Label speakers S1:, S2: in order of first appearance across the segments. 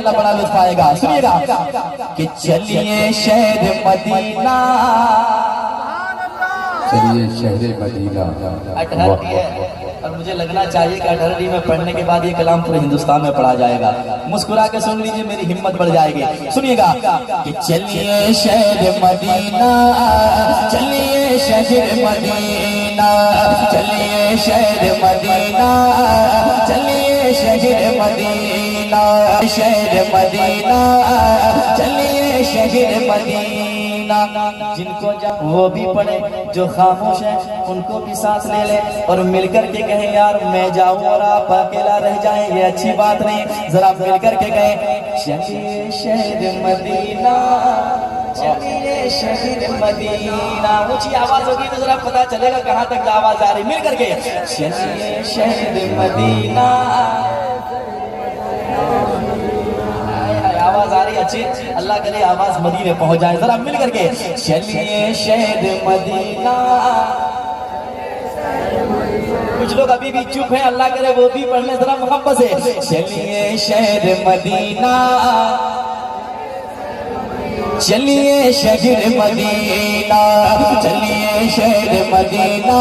S1: इंशाअल्लाह बड़ा लुत्फ आएगा। सुनिएगा कि चलिए शहर मदीना,
S2: चलिए शहर मदीना।
S1: अटहर है और मुझे लगना चाहिए कि अटहरी में पढ़ने के बाद ये कलाम पूरे हिंदुस्तान में पढ़ा जाएगा। मुस्कुरा के सुन लीजिए, मेरी हिम्मत बढ़ जाएगी। सुनिएगा कि चलिए शहर मदीना, चलिए शहर मदीना, चलिए शहर मदीना, चलिए शहर मदीना, शहर मदीना, चलिए शहर मदीना। जिनको वो भी पढ़े जो खामोश है, उनको भी साथ ले ले और मिलकर के कहें यार मैं जाऊं और आप अकेला रह जाएं, ये अच्छी बात नहीं। जरा मिलकर के कहें चलिए शहर मदीना, चलिए शहर मदीना। ऊंची आवाज होगी तो जरा पता चलेगा कहाँ तक आवाज आ रही। मिलकर के चलिए शहर मदीना, आवाज आ रही अच्छी, अल्लाह करे आवाज मदीने पहुंच जाए। जरा मिल करके चलिए शहर मदीना। कुछ लोग अभी भी चुप हैं, अल्लाह करे वो भी पढ़ने जरा मोहब्बत से। चलिए शहर मदीना, चलिए शहर मदीना, चलिए शहर मदीना,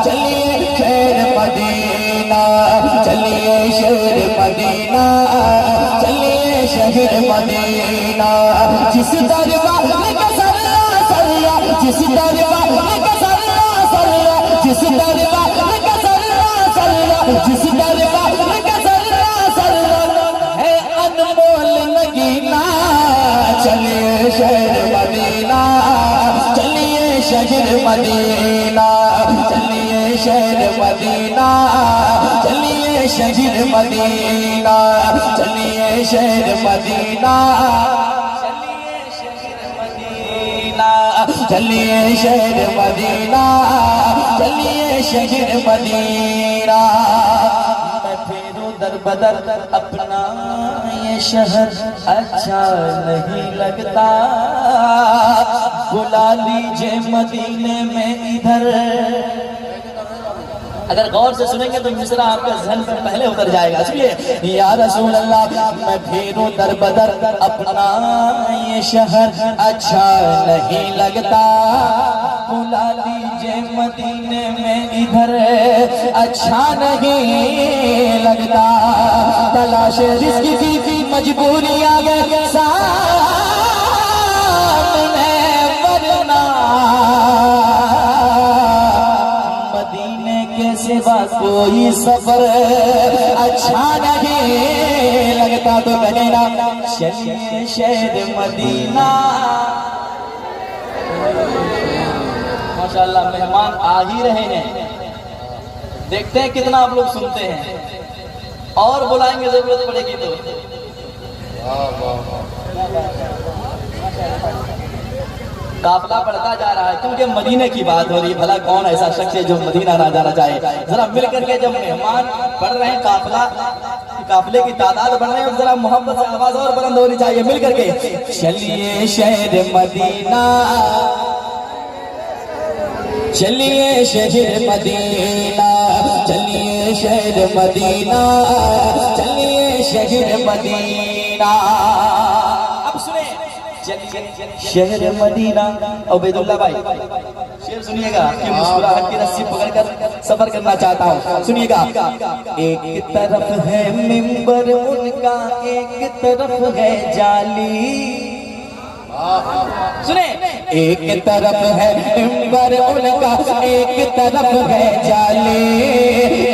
S1: चलिए शहर मदीना, चलिए शहर मदीना, चलिए शहर मदीना। जिस दरबार का सल्ला सल्ला, जिस दरबार का सल्ला सल्ला, जिस दरबार का सल्ला सल्ला, जिस दरबार का सल्ला सल्ला है अनमोल नगीना। चलिए शहर मदीना, चलिए शहर मदीना, चलिए शहर मदीना, चलिए शहर मदीना, चलिए शहर मदीना, चलिए शहर मदीना, चलिए शहर मदीना। मैं फेरूं दर बदर अपना ये शहर अच्छा नहीं लगता, बुला लीजिए मदीने में इधर। अगर गौर से सुनेंगे तो मिसरा आपके ज़हन पर पहले उतर जाएगा। सुनिए या रसूल अल्लाह, मैं फेरूं दर बदर अपना ये शहर अच्छा नहीं लगता, बुला लीजिए मदीने में इधर अच्छा नहीं लगता। तलाश रिज़्क़ की मजबूरी आ गई सामने, वरना सिवा कोई सफर अच्छा नहीं लगता। तो कहना चलिए शहर मदीना। माशाअल्लाह मेहमान आ ही रहे हैं, देखते हैं कितना आप लोग सुनते हैं और बुलाएंगे जरूरत पड़ेगी तो। काफिला बढ़ता जा रहा है क्योंकि मदीने की बात हो रही है। भला कौन ऐसा शख्स है जो मदीना ना जाना चाहे। जरा मिल करके जब मेहमान बढ़ रहे हैं, काफिले की तादाद बढ़ रहे हैं, जरा मोहब्बत से आवाज और बुलंद होनी चाहिए। मिल करके चलिए शहर मदीना, चलिए शहर मदीना, चलिए शहर मदीना, चलिए शहर मदीना। अब सुने शहर मदीना। उबैदुल्लाह भाई शेर सुनिएगा कि मुस्कुराहट की रस्सी पकड़कर सफर करना चाहता हूँ। सुनिएगा एक तरफ है मिंबर उनका, एक तरफ है जाली। सुने एक तरफ है मिंबर उनका, एक तरफ है जाली।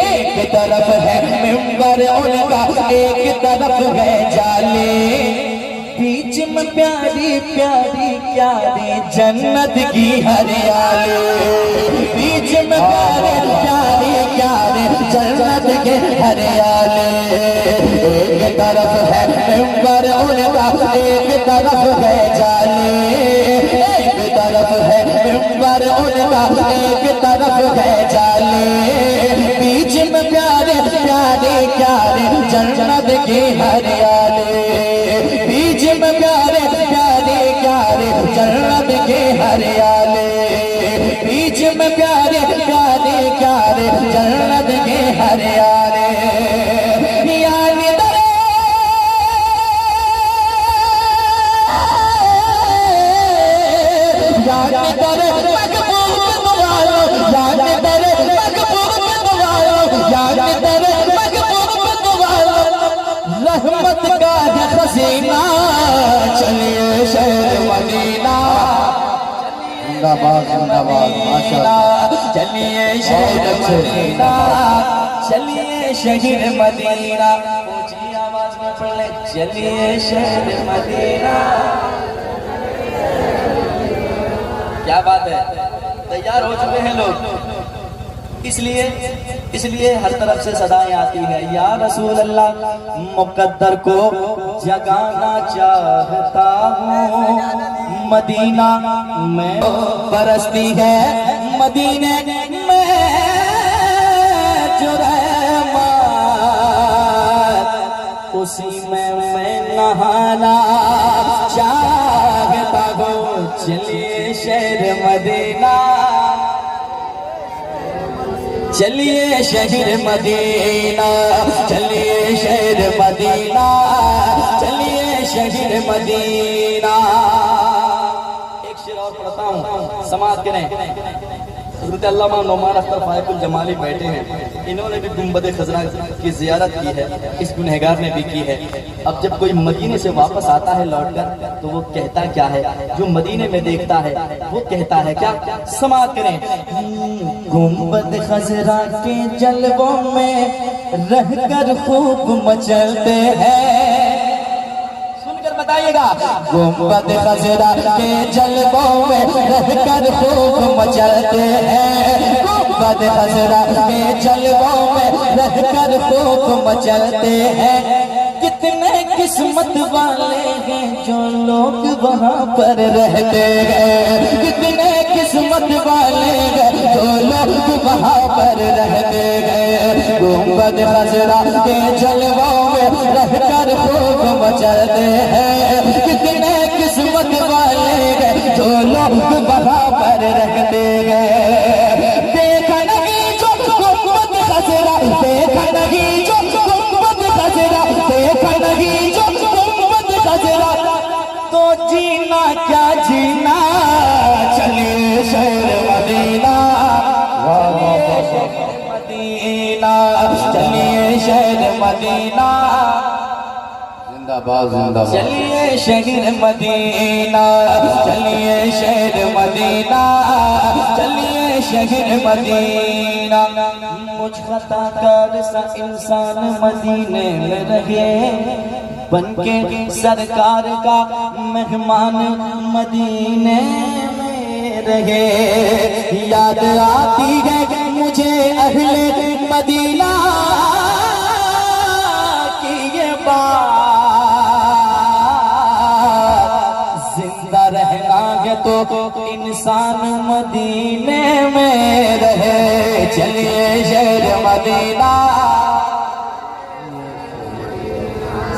S1: एक तरफ है मिंबर उनका, एक तरफ है जाली। बीच में प्यारी प्यारी प्यारी जन्नत की हरियाली। बीच में प्यारे प्यारी प्यारी जन्नत के हरियाली। एक तरफ है मिंबर उनका, एक तरफ है जाली। एक तरफ है मिंबर उनका, एक तरफ है जाली। बीच में प्यारे प्यारे प्यारे जन्नत की हरियाली। बीच में प्यारे प्यारे प्यारे जन्नत के हरियाले। बीच में प्यारे प्यारे प्यारे जन्नत के हरियाले। यानी दरे रहमत का है खजीना, चलिए शहर मदीना,
S2: जिंदाबाद जिंदाबाद माशाअल्लाह।
S1: चलिए शहर मदीना, चलिए शहर मदीना, ऊंची आवाज में पढ़ ले, चलिए शहर मदीना। क्या बात है, तैयार हो चुके हैं लोग। इसलिए हर तरफ से सदाएं आती है, या रसूल अल्लाह मुकद्दर को जगाना चाहता हूँ, मदीना में बरसती है, मदीने में जो रहमत, उसी में मैं नहाना चाहता हूँ, चलिए शहर मदीना, चलिए शहर मदीना, चलिए शहर मदीना, चलिए शहर मदीना। एक शेर और पढ़ता हूँ, समाज करें। हज़रत अल्लामा नौमान अख्तर फायकुल जमाली बैठे हैं, इन्होंने भी गुंबद खजरा की जियारत की है, इस गुनहगार ने भी की है। अब जब कोई मदीने से वापस आता है लौटकर, तो वो कहता क्या है, जो मदीने में देखता है वो कहता है क्या, समाअत करें। गुंबद खजरा के जलवों में रहकर खूब मचलते हैं, बताइएगा, गुंबद खजरा के जलवों में रहकर खूब मचलते हैं, गुंबद खजरा के जलवों में रहकर खूब मचलते हैं। कितने किस्मत वाले हैं जो लोग वहाँ पर रहते हैं, कितने किस्मत वाले हैं जो लोग वहाँ पर रहते हैं। गुंबद खजरा के जलवों में रहकर खूब मचलते हैं, कितने किस्मत वाले हैं जो लोग वहाँ पर रहते हैं। देखा नहीं जो गुंबद खजरा, देखा नहीं जो गुंबद खजरा, देखा नहीं जो गुंबद खजरा, तो जीना क्या जीना, चलिए शहर मदीना, मदीना, चलिए शहर मदीना,
S2: जिंदाबाद जिंदाबाद।
S1: चलिए शहर मदीना, चलिए शहर मदीना, चलिए शहर मदीना। मुझ खताकार सा इंसान मदीने में रहे, बनके सरकार का मेहमान मदीने में रहे। याद आती है मुझे अहले मदीना की ये बात, जिंदा रहना है तो इंसान मदीने में रहे, चलिए शहर मदीना।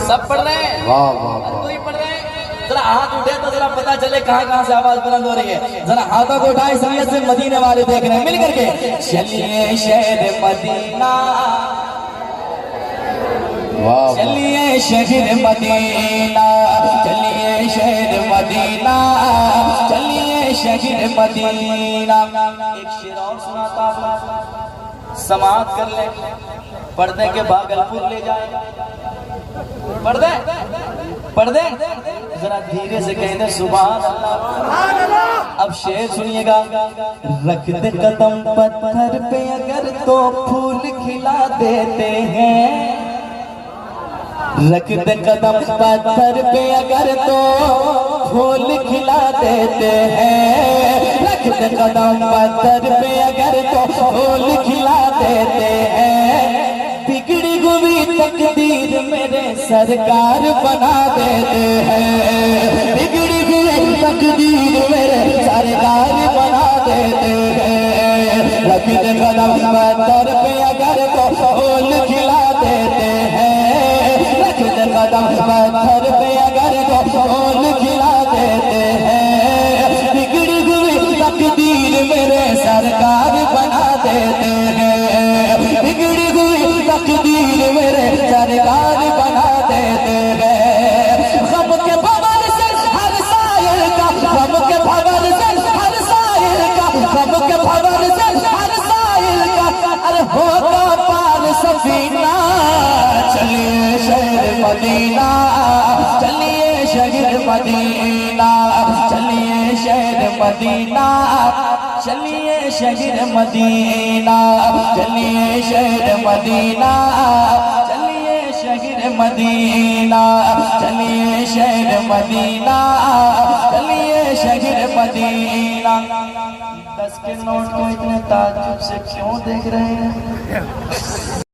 S1: सब पढ़ रहे हैं,
S2: वाह वाह वाह।
S1: कोई पढ़ रहे हैं, जरा हाथ उठे तो जरा पता चले कहाँ कहाँ से आवाज बुलंद हो रही है। जरा हाथों को उठाए, संगत से मदीने वाले देख रहे हैं, मिल करके चलिए शहर मदीना,
S2: वाह
S1: चलिए शहर मदीना, चलिए शहर मदीना, चलिए शहर मदीना। एक शेर और सुनाता हूँ, समाअत कर ले, पर्दे के भागलपुर ले जाए, पढ़ दे जरा धीरे से कह दे सुभान अल्लाह। अब शेर सुनिएगा, रख दे कदम पत्थर पे अगर तो फूल खिला देते हैं, रख दे कदम पत्थर पे अगर तो फूल खिला देते हैं, रख दे कदम पत्थर पे अगर तो फूल खिला देते हैं। बिगड़ी हुई तकदीर मेरे सरकार बना देते हैं, बिगड़ी हुई तकदीर मेरे सरकार बना देते हैं। रख दे कदम पत्थर पे अगर तो फूल खिला देते हैं, रख दे कदम पत्थर पे अगर तो फूल खिला देते हैं। बिगड़ी हुई तकदीर मेरे सरकार बना देते हैं, बिगड़ी हुई तकदीर मेरे सरकार बना देते हैं। गम के भंवर से हर सायर का, गम के भंवर से हर सायर का, गम के भंवर से हर सायर का, अरे होगा पार सफीना, चलिए शहर मदीना, चलिए शहर मदीना, चलिए शहर मदीना, चलिए शहर मदीना, चलिए शहर मदीना, चलिए शहर मदीना, चलिए शहर मदीना, चलिए शहर मदीना। 10 के नोट को इतने ताज्जुब से क्यों देख रहे हैं?